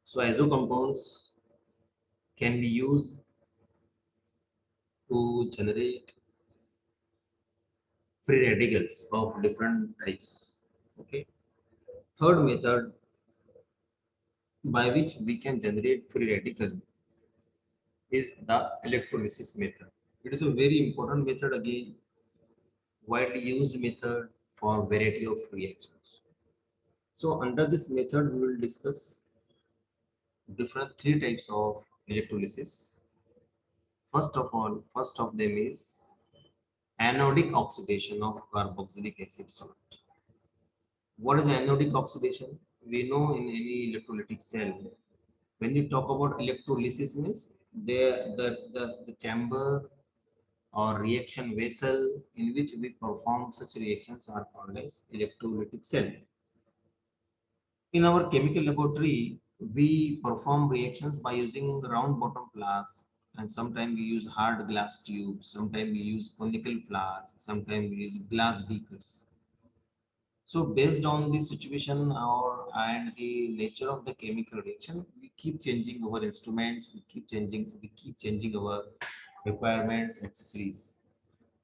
So azo compounds can be used to generate free radicals of different types. Okay. Third method by which we can generate free radical is the electrolysis method. It is a very important method again, widely used method for variety of reactions. So under this method, we will discuss different three types of electrolysis. First of them is anodic oxidation of carboxylic acid salt. What is anodic oxidation? We know in any electrolytic cell, when you talk about electrolysis means the chamber or reaction vessel in which we perform such reactions are called as electrolytic cell. In our chemical laboratory, we perform reactions by using round bottom flasks, and sometimes we use hard glass tubes, sometimes we use conical flasks, sometimes we use glass beakers. So based on the situation or and the nature of the chemical reaction, we keep changing our instruments, we keep changing our requirements, accessories.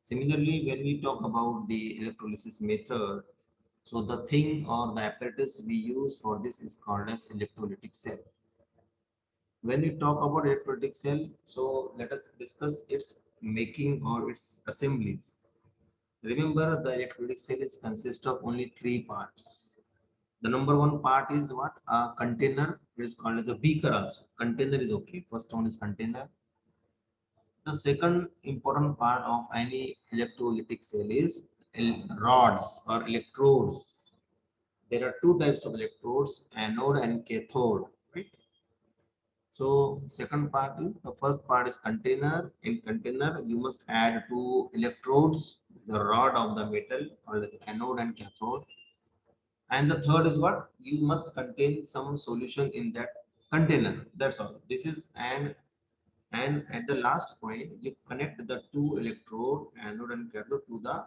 Similarly, when we talk about the electrolysis method, so the thing or the apparatus we use for this is called as electrolytic cell. When we talk about electrolytic cell, so let us discuss its making or its assemblies. Remember, the electrolytic cell is consist of only three parts. The number one part is what? A container. It is called as a beaker also. Container is okay. First one is container. The second important part of any electrolytic cell is rods or electrodes. There are two types of electrodes, anode and cathode, right? So second part is, the first part is container. In container, you must add two electrodes, the rod of the metal or the anode and cathode. And the third is what? You must contain some solution in that container. That's all. This is and at the last point, you connect the two electrode, anode and cathode to the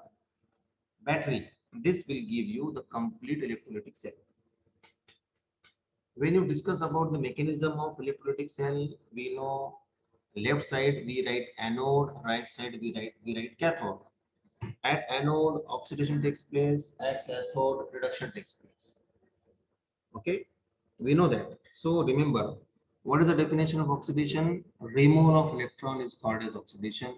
battery. This will give you the complete electrolytic cell. When you discuss about the mechanism of electrolytic cell, we know left side we write anode, right side we write cathode. At anode, oxidation takes place. At cathode, reduction takes place. Okay, we know that. So remember, what is the definition of oxidation? Removal of electron is called as oxidation.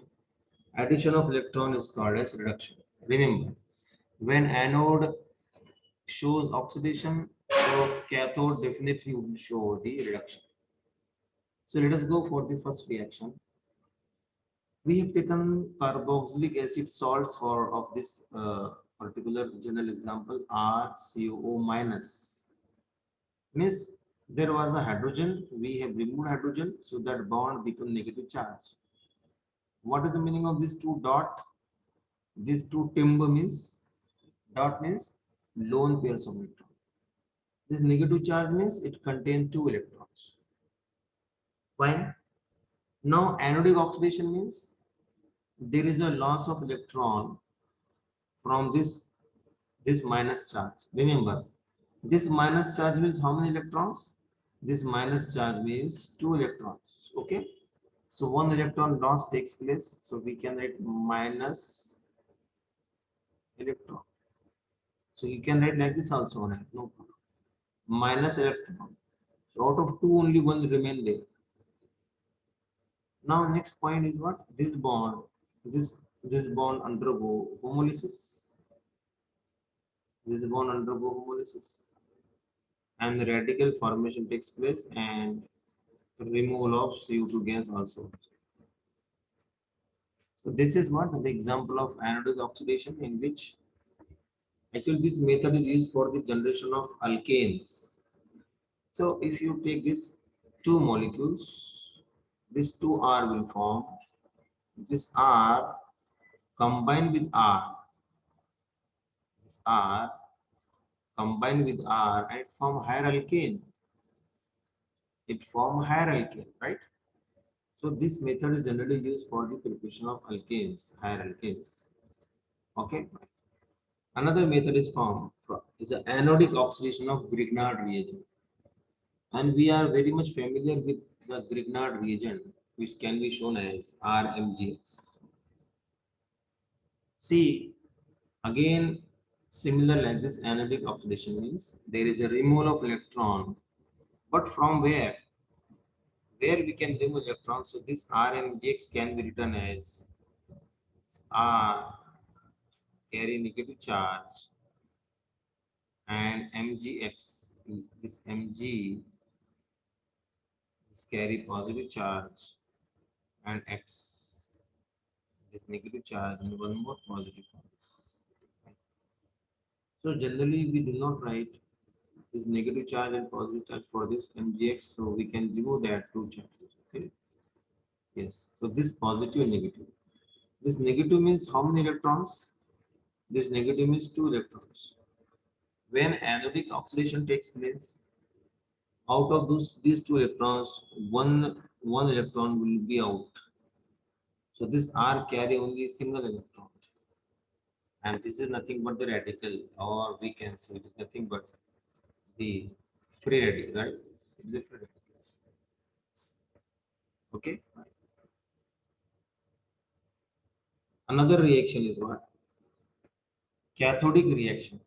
Addition of electron is called as reduction. Remember, when anode shows oxidation, so cathode definitely will show the reduction. So let us go for the first reaction. We have taken carboxylic acid salts for of this particular general example RCO minus. Means there was a hydrogen, we have removed hydrogen, so that bond become negative charge. What is the meaning of these two dot? These two timber means dot means lone pairs of electrons. This negative charge means it contains two electrons. Fine. Now anodic oxidation means there is a loss of electron from this minus charge. Remember, this minus charge means how many electrons? This minus charge means two electrons. Okay. So one electron loss takes place. So we can write minus electron. So you can write like this also. No problem. Minus electron. So out of two, only one remain there. Now next point is what? This bond, this bond undergo homolysis. This bond undergo homolysis, and radical formation takes place and removal of CO2 gas also. So this is what the example of anodic oxidation, in which actually this method is used for the generation of alkanes. So if you take these two molecules, this two R will form, this R combined with R, this R combined with R and form higher alkane. It form higher alkane, right? So this method is generally used for the preparation of alkanes, higher alkanes. Okay. Another method is formed is the anodic oxidation of Grignard reagent. And we are very much familiar with the Grignard reagent, which can be shown as RMGX. See, again, similar like this anionic oxidation means there is a removal of electron, but from where? Where we can remove electrons. So this RMGX can be written as R carry negative charge and MgX. This Mg is carry positive charge and X this negative charge and one more positive charge. So generally we do not write this negative charge and positive charge for this MgX, so we can remove that two charges. Okay. Yes. So this positive and negative. This negative means how many electrons? This negative means two electrons. When anodic oxidation takes place, out of those these two electrons, one electron will be out. So this R carry only a single electron, and this is nothing but the radical, or we can say it is nothing but the free radical, right? It's a free radical. Okay. Another reaction is what? Cathodic reaction.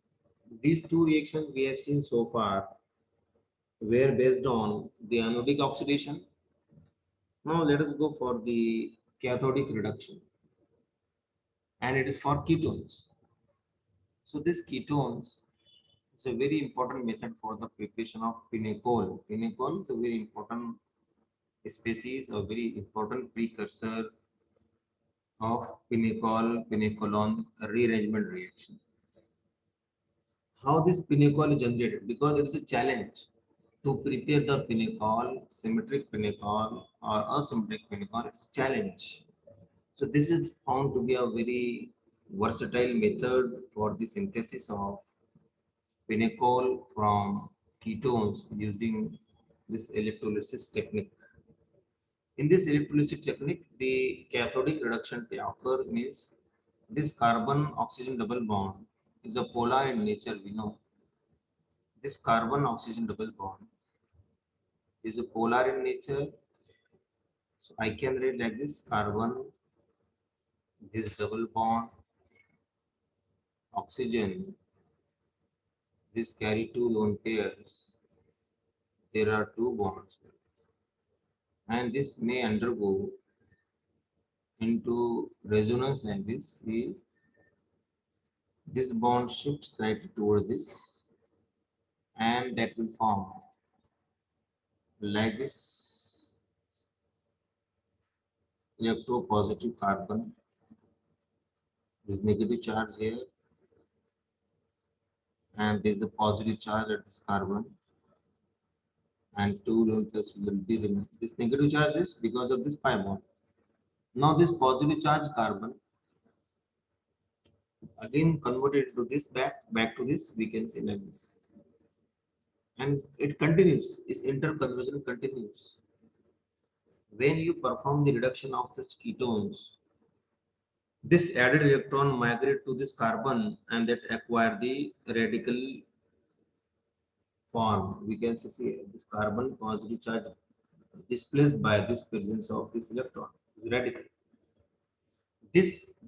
These two reactions we have seen so far were based on the anodic oxidation. Now let us go for the cathodic reduction, and it is for ketones. So this ketones is a very important method for the preparation of pinecol. Pinecol is a very important species, a very important precursor of pinecol, pinecolon rearrangement reaction. How this pinecol is generated? Because it is a challenge to prepare the pinecol, symmetric pinecol or asymmetric pinecol. It's a challenge. So this is found to be a very versatile method for the synthesis of pinecol from ketones using this electrolysis technique. In this electrolysis technique, the cathodic reduction occur means this carbon oxygen double bond is a polar in nature. We know this carbon oxygen double bond is a polar in nature. So I can read like this carbon, this double bond, oxygen, this carry two lone pairs. There are two bonds, and this may undergo into resonance like this. See, this bond shifts slightly towards this, and that will form like this electropositive carbon. This negative charge here, and there is a positive charge at this carbon, and two neutrons will be removed. This negative charge is because of this pi bond. Now this positive charge carbon again converted to this back to this, we can say like this, and it continues. Its interconversion continues. When you perform the reduction of such ketones, this added electron migrate to this carbon and that acquire the radical form. We can see this carbon positive charge displaced by this presence of this electron, this radical. This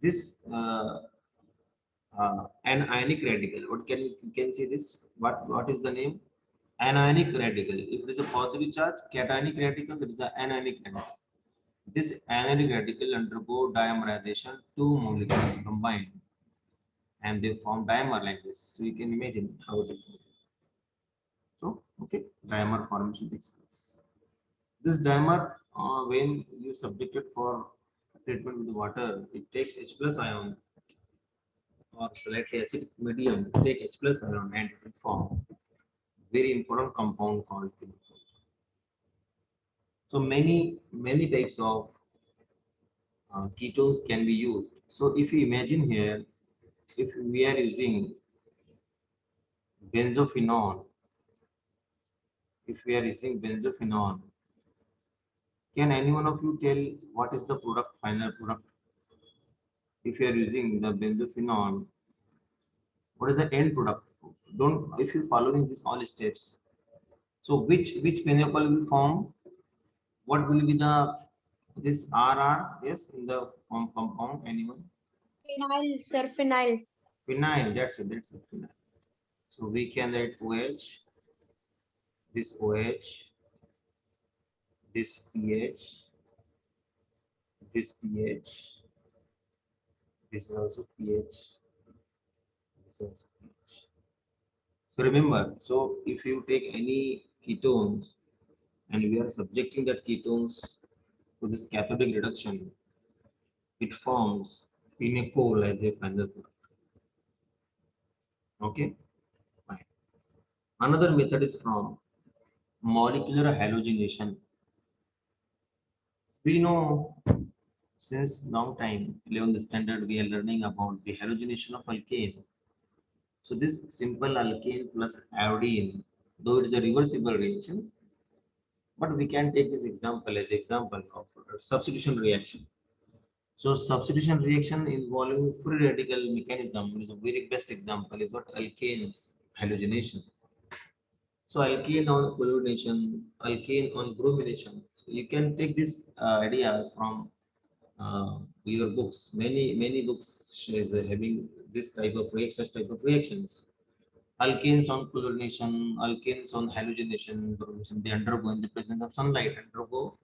an ionic radical. What can you can see this? What is the name? Anionic radical. If it is a positive charge, cationic radical, that is an anionic radical. This anionic radical undergo dimerization. Two molecules combine and they form dimer like this. So you can imagine how it is. So okay, dimer formation takes place. This dimer, when you subject it for treatment with water, it takes H plus ion or slightly acidic medium, take H plus ion and it will form very important compound called pinene. So many types of ketones can be used. So if you imagine here, if we are using benzophenone, if we are using benzophenone, can any one of you tell what is the product, final product? If you are using the benzophenone, what is the end product? Don't, if you following these all steps, So which pinnacle will form? What will be the this RR? Yes, in the compound. Anyone? Phenyl, sir, phenyl. Phenyl. That's it. That's it. Phenyl. So we can write OH, this OH, this pH, this pH, this is also pH, this is also pH. So remember, so if you take any ketones and we are subjecting that ketones to this cathodic reduction, it forms pinacol as a final product. Okay. Fine. Another method is from molecular halogenation. We know since long time, 11th standard, we are learning about the halogenation of alkane. So this simple alkane plus iodine, though it is a reversible reaction, but we can take this example as example of substitution reaction. So substitution reaction involving free radical mechanism is a very best example is what alkanes halogenation. So alkane on chlorination, alkane on bromination. So you can take this idea from your books. Many books is having this type of such type of reactions. Alkanes on chlorination, alkanes on halogenation, bromination. They undergo in the presence of sunlight. Undergo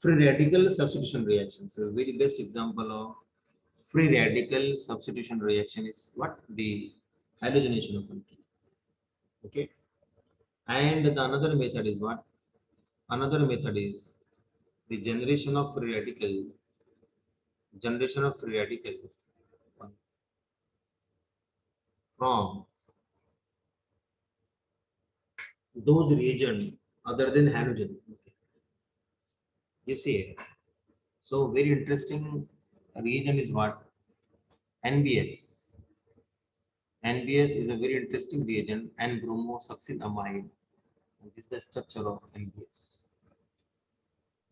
free radical substitution reaction. So very best example of free radical substitution reaction is what the halogenation of alkane. Okay. And the another method is what? Another method is the generation of free radical from those reagents other than halogen. Okay. You see, so very interesting reagent is what? NBS. NBS is a very interesting reagent and bromosuccinamide. This is the structure of NBS.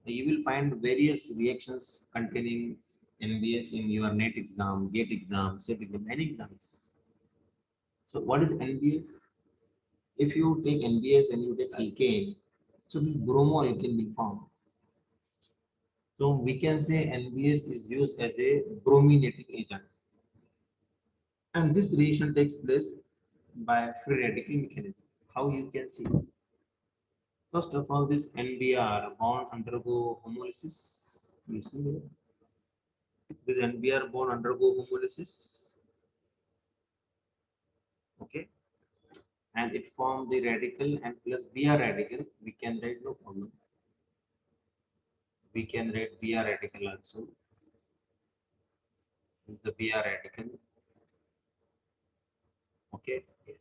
You will find various reactions containing NBS in your NET exam, GATE exam, SET exam, many exams. So what is NBS? If you take NBS and you take alkane, so this bromoalkane will form. So we can say NBS is used as a brominating agent. And this reaction takes place by free radical mechanism. How you can see? First of all, this NBR bond undergo homolysis. You see here? This NBR bond undergo homolysis. Okay. And it form the radical and plus Br radical. We can write no problem. We can write Br radical also. This is the Br radical. Okay. Yes.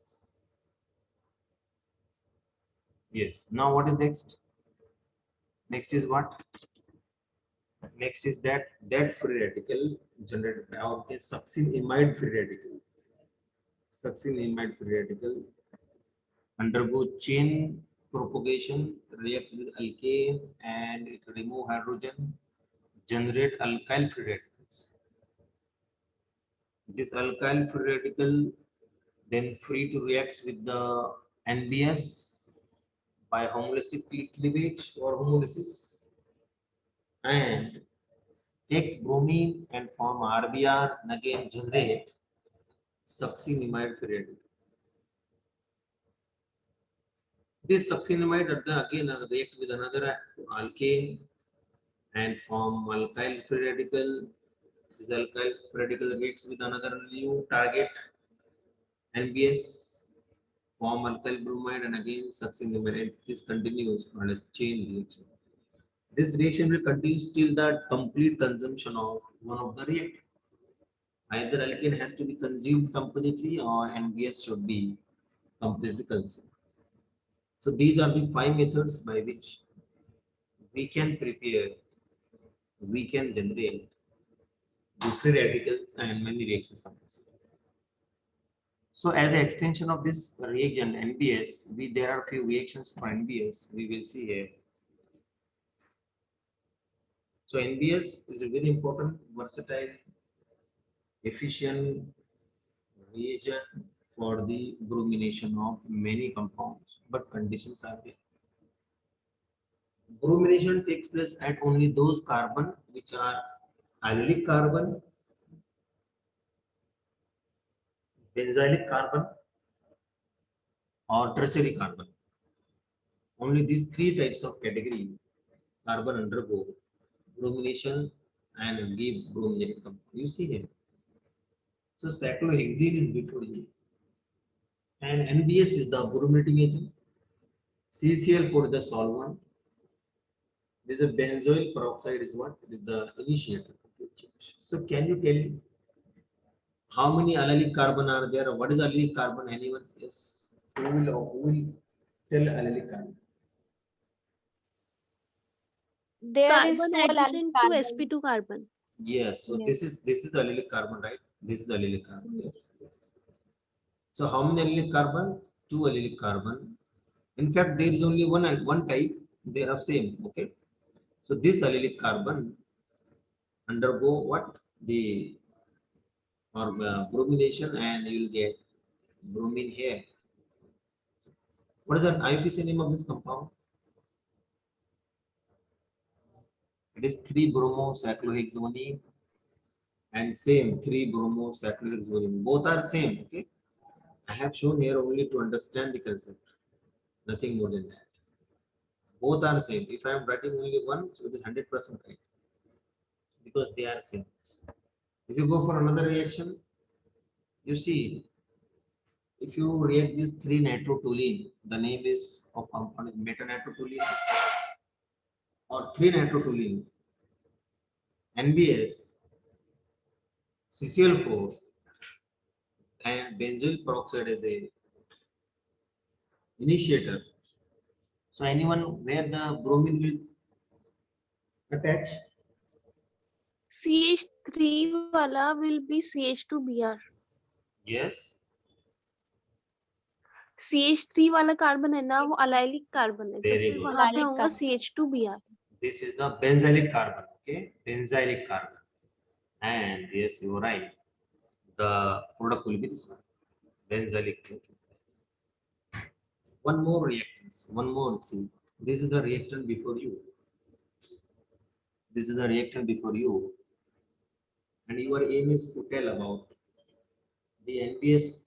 Yes. Now what is next? Next is what? Next is that free radical generated by our succinimide free radical. Succinimide free radical undergo chain propagation, react with alkane and it remove hydrogen, generate alkyl free radicals. This alkyl free radical then free to react with the NBS by homolytic cleavage or homolysis and takes bromine and form RBR and again generate succinimide free radical. This succinimide again react with another alkane and form alkyl free radical. This alkyl free radical reacts with another new target NBS, form alkyl bromide and again succinimide. And this continues called a chain reaction. This reaction will continue till the complete consumption of one of the reactants. Either alkane has to be consumed completely or NBS should be completely consumed. So these are the 5 methods by which we can prepare, we can generate the free radicals and many reactions are possible. So as an extension of this reagent NBS, there are few reactions for NBS we will see here. So NBS is a very important, versatile, efficient reagent for the bromination of many compounds, but conditions are there. Bromination takes place at only those carbon which are allylic carbon, benzylic carbon, or tertiary carbon. Only these three types of category carbon undergo bromination and give bromogenic compound. You see here. So cyclohexene is before you. And NBS is the brominating agent. CCl4 is the solvent. This is a benzoyl peroxide is what? It is the initiator. So can you tell me how many allylic carbon are there? What is allylic carbon? Anyone? Yes. Who will tell allylic carbon? There is Carbon two allylic adjacent to carbon. sp2 carbon. Yes. So Yes. this is the allylic carbon, right? This is the allylic carbon. Yes. Yes. So how many allylic carbon? Two allylic carbon. In fact, there is only one type. They are same. Okay. So this allylic carbon undergo what? The bromination, and you will get bromine here. What is the IUPAC name of this compound? It is 3-bromocyclohexone and same 3-bromocyclohexone. Both are same. Okay. I have shown here only to understand the concept. Nothing more than that. Both are same. If I am writing only one, so it is 100% right. Because they are same. If you go for another reaction, you see, if you react this 3-nitrotoluene, the name is of compound is metanitrotoluene or 3-nitrotoluene, NBS, CCl4, and benzoyl peroxide as a initiator. So anyone where the bromine will attach? CH3 वाला will be CH2Br. Yes. CH3 वाला carbon है ना वो allylic carbon है तो Very फिर good. वहां पे Allylic होगा carbon. CH2Br. This is the benzylic carbon. Okay, benzylic carbon. And yes, you are right. The product will be this one, benzylic. One more reactants. One more. See, this is the reactant before you. This is the reactant before you, and your aim is to tell about the NBS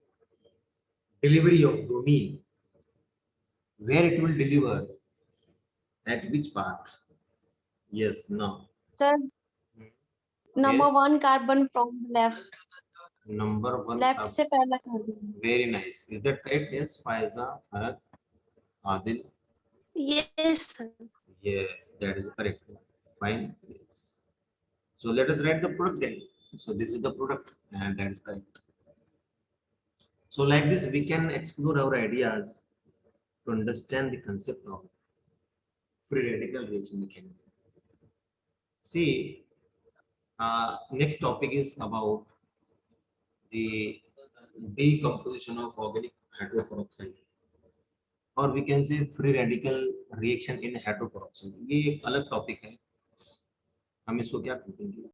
delivery of bromine, where it will deliver, at which part. Yes, no. Sir, number Yes. one carbon from left. Number one. Left carbon. से पहला carbon. Very nice. Is that correct? Yes, Faiza, Bharat, Adil. Yes sir. Yes, that is correct. Fine. Yes. So let us write the product then. So this is the product, and that is correct. So like this, we can explore our ideas to understand the concept of free radical reaction mechanism. See, next topic is about the decomposition of organic hydroperoxide, or we can say free radical reaction in hydroperoxide. ये एक अलग topic है, हम इसको क्या कहते हैं